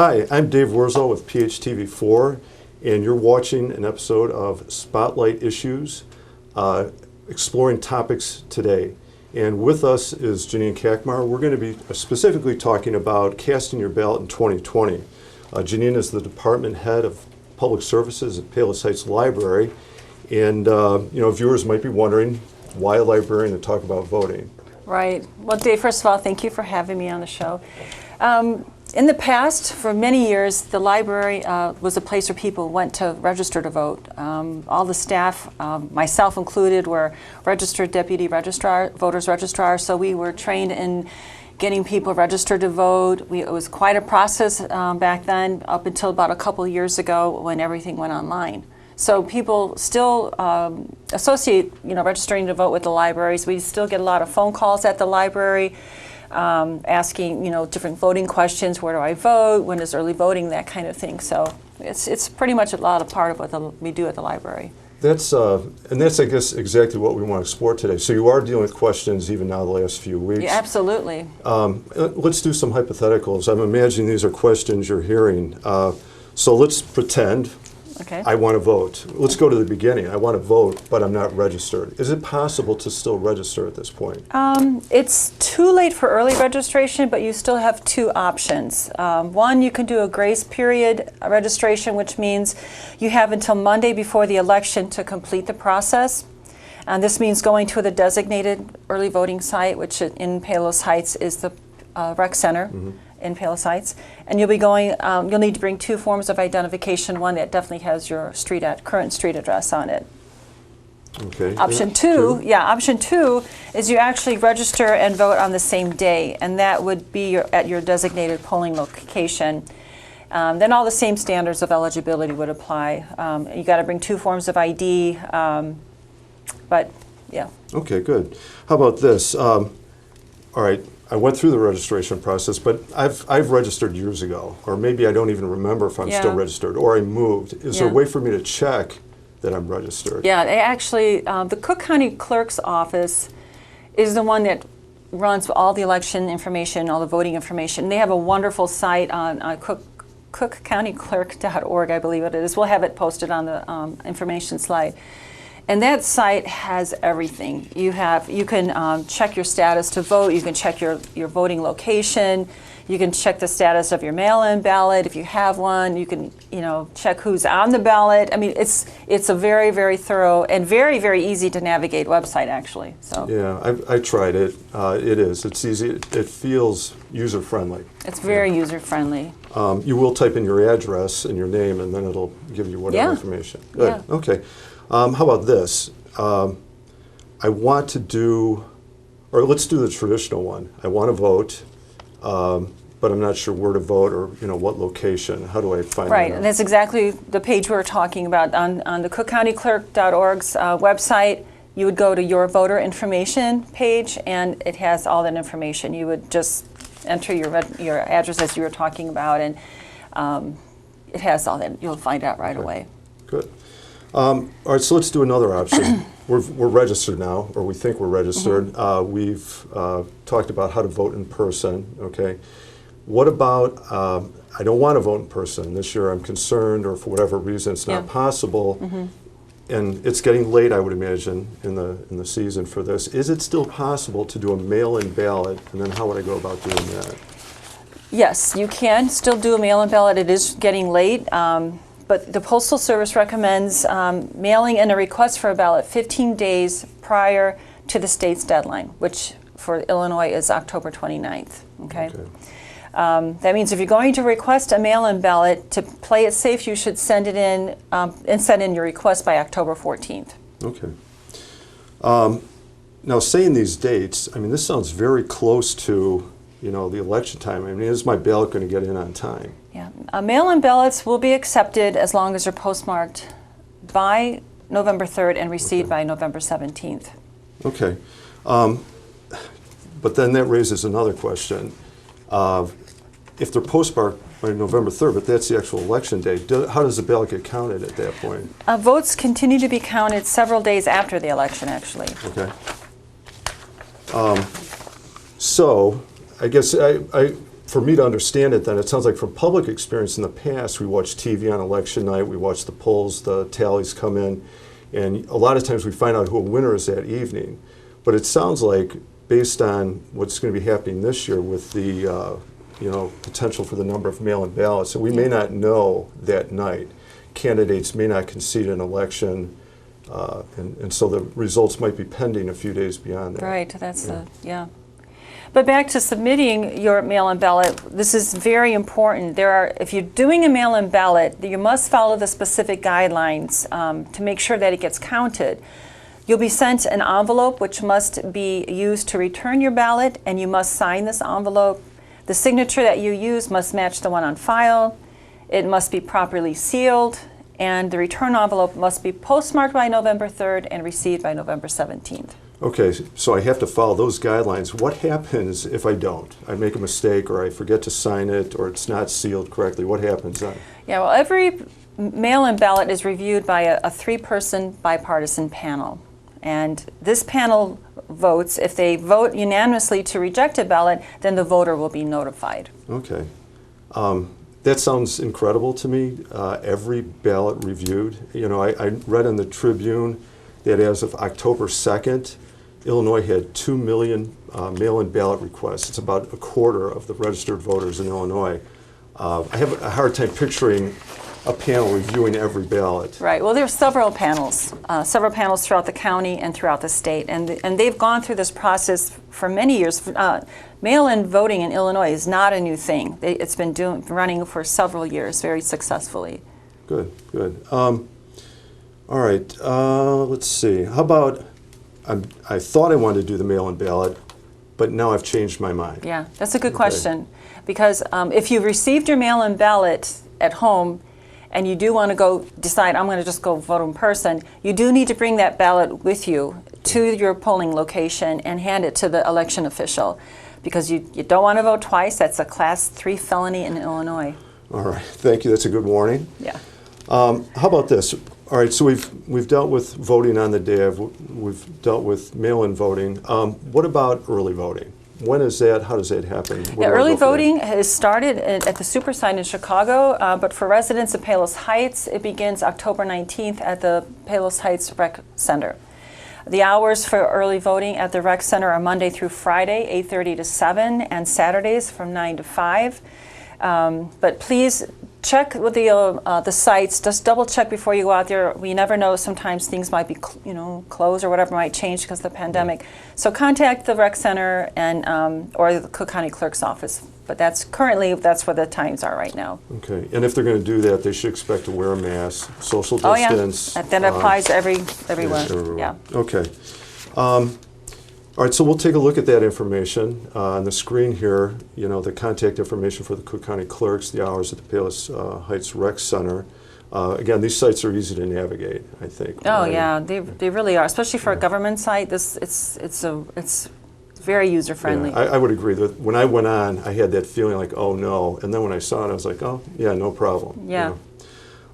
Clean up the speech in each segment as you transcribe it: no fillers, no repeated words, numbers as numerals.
Hi, I'm Dave Wurzel with PHTV4, and you're watching an episode of Spotlight Issues, exploring topics today. And with us is Janine Kakmar. We're going to be specifically talking about casting your ballot in 2020. Janine is the Department Head of Public Services at Palos Heights Library. And viewers might be wondering, why a librarian to talk about voting? Right. Well, Dave, first of all, thank you for having me on the show. In the past, for many years, the library was a place where people went to register to vote. All the staff, myself included, were registered deputy registrar, voters registrar, so we were trained in getting people registered to vote. It was quite a process back then, up until about a couple of years ago when everything went online. So people still associate, registering to vote with the libraries. We still get a lot of phone calls at the library asking, different voting questions. Where do I vote? When is early voting? That kind of thing. So it's pretty much a lot of part of what we do at the library. That's I guess, exactly what we want to explore today. So you are dealing with questions even now the last few weeks. Yeah, absolutely. Let's do some hypotheticals. I'm imagining these are questions you're hearing. So let's pretend I want to vote. Let's go to the beginning. I want to vote, but I'm not registered. Is it possible to still register at this point? It's too late for early registration, but you still have two options. One, you can do a grace period registration, which means you have until Monday before the election to complete the process. And this means going to the designated early voting site, which in Palos Heights is the rec center. In Palos Heights, and you'll be going. You'll need to bring two forms of identification. One that definitely has your current street address on it. Okay. Option two is you actually register and vote on the same day, and that would be at your designated polling location. Then all the same standards of eligibility would apply. You got to bring two forms of ID, but yeah. Okay, good. How about this? All right. I went through the registration process, but I've registered years ago, or maybe I don't even remember if I'm still registered, or I moved. Is there a way for me to check that I'm registered? Yeah, they actually, the Cook County Clerk's office is the one that runs all the election information, all the voting information. They have a wonderful site on cookcountyclerk.org, I believe it is. We'll have it posted on the information slide. And that site has everything. You can check your status to vote. You can check your voting location. You can check the status of your mail-in ballot if you have one. You can check who's on the ballot. I mean, it's a very, very thorough and very, very easy to navigate website, actually. So yeah, I tried it. It is. It's easy. It feels user-friendly. It's very user-friendly. You will type in your address and your name, and then it'll give you whatever information. Good. Yeah. Okay. How about this? I want to do, or let's do the traditional one. I want to vote, but I'm not sure where to vote or what location. How do I find that out? Right, and that's exactly the page we were talking about. On the cookcountyclerk.org's website, you would go to your voter information page, and it has all that information. You would just enter your address as you were talking about, and it has all that. You'll find out right away. Good. All right, so let's do another option. We're registered now, or we think we're registered. We've talked about how to vote in person, okay? What about, I don't want to vote in person. This year I'm concerned, or for whatever reason it's not possible, and it's getting late, I would imagine, in the season for this. Is it still possible to do a mail-in ballot, and then how would I go about doing that? Yes, you can still do a mail-in ballot. It is getting late. But the Postal Service recommends mailing in a request for a ballot 15 days prior to the state's deadline, which for Illinois is October 29th. Okay. That means if you're going to request a mail-in ballot, to play it safe, you should send it in and send in your request by October 14th. Okay. Now, saying these dates, I mean, this sounds very close to the election time. I mean, is my ballot going to get in on time? Yeah, mail-in ballots will be accepted as long as they're postmarked by November 3rd and received by November 17th. Okay. But then that raises another question. If they're postmarked by November 3rd, but that's the actual election day, how does the ballot get counted at that point? Votes continue to be counted several days after the election, actually. Okay. So I guess for me to understand it, then it sounds like from public experience in the past, we watch TV on election night, we watch the polls, the tallies come in, and a lot of times we find out who a winner is that evening. But it sounds like, based on what's going to be happening this year with the potential for the number of mail-in ballots, that we may not know that night. Candidates may not concede an election, and so the results might be pending a few days beyond that. Right, that's yeah. But back to submitting your mail-in ballot, this is very important. If you're doing a mail-in ballot, you must follow the specific guidelines to make sure that it gets counted. You'll be sent an envelope which must be used to return your ballot, and you must sign this envelope. The signature that you use must match the one on file. It must be properly sealed, and the return envelope must be postmarked by November 3rd and received by November 17th. Okay, so I have to follow those guidelines. What happens if I don't? I make a mistake, or I forget to sign it, or it's not sealed correctly. What happens then? Yeah, well, every mail-in ballot is reviewed by a three-person bipartisan panel. And this panel votes. If they vote unanimously to reject a ballot, then the voter will be notified. Okay. That sounds incredible to me, every ballot reviewed. I read in the Tribune that as of October 2nd, Illinois had 2 million mail-in ballot requests. It's about a quarter of the registered voters in Illinois. I have a hard time picturing a panel reviewing every ballot. Right. Well, there are several panels throughout the county and throughout the state, and they've gone through this process for many years. Mail-in voting in Illinois is not a new thing. It's been running for several years very successfully. Good, good. All right, let's see. How about, I thought I wanted to do the mail-in ballot, but now I've changed my mind. Yeah, that's a good question. Because if you've received your mail-in ballot at home, and you do want to go decide, I'm going to just go vote in person, you do need to bring that ballot with you to your polling location and hand it to the election official, because you don't want to vote twice. That's a Class 3 felony in Illinois. All right, thank you. That's a good warning. Yeah. How about this? All right, so we've dealt with voting on the day. We've dealt with mail-in voting. What about early voting? When is that? How does that happen? Yeah, early voting has started at the Super Site in Chicago, but for residents of Palos Heights, it begins October 19th at the Palos Heights Rec Center. The hours for early voting at the Rec Center are Monday through Friday, 8:30 to 7, and Saturdays from 9 to 5. But please check with the sites. Just double check before you go out there. We never know. Sometimes things might be closed or whatever might change because of the pandemic. So contact the Rec Center and or the Cook County Clerk's office. But that's where the times are right now. Okay, and if they're going to do that, they should expect to wear a mask, social distance. Oh yeah, that applies everywhere. Yeah. Okay. All right, so we'll take a look at that information on the screen here. The contact information for the Cook County Clerks, the hours at the Palos Heights Rec Center. Again, these sites are easy to navigate, I think. Oh yeah, they really are, especially for a government site. It's very user friendly. Yeah, I would agree that when I went on, I had that feeling like, oh no, and then when I saw it, I was like, oh yeah, no problem. Yeah.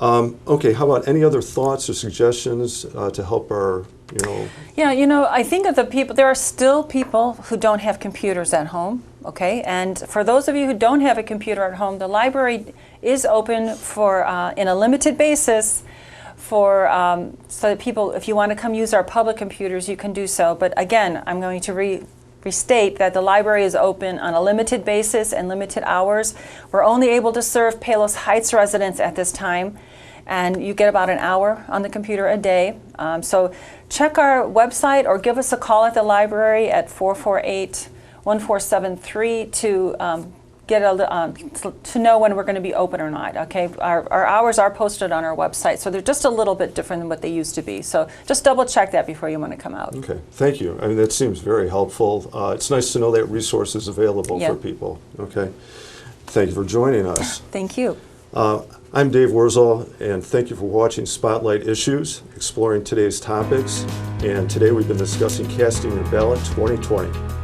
Okay, how about any other thoughts or suggestions to help our, Yeah, I think of the people, there are still people who don't have computers at home, okay? And for those of you who don't have a computer at home, the library is open for, in a limited basis, so that people, if you want to come use our public computers, you can do so. But again, I'm going to restate that the library is open on a limited basis and limited hours. We're only able to serve Palos Heights residents at this time, and you get about an hour on the computer a day. So check our website or give us a call at the library at 448-1473 to to know when we're going to be open or not. Okay, our hours are posted on our website, so they're just a little bit different than what they used to be. So just double check that before you want to come out. Okay, thank you. I mean, that seems very helpful. It's nice to know that resource is available for people. Okay, thank you for joining us. Thank you. I'm Dave Wurzel, and thank you for watching Spotlight Issues, exploring today's topics. And today we've been discussing Casting Your Ballot 2020.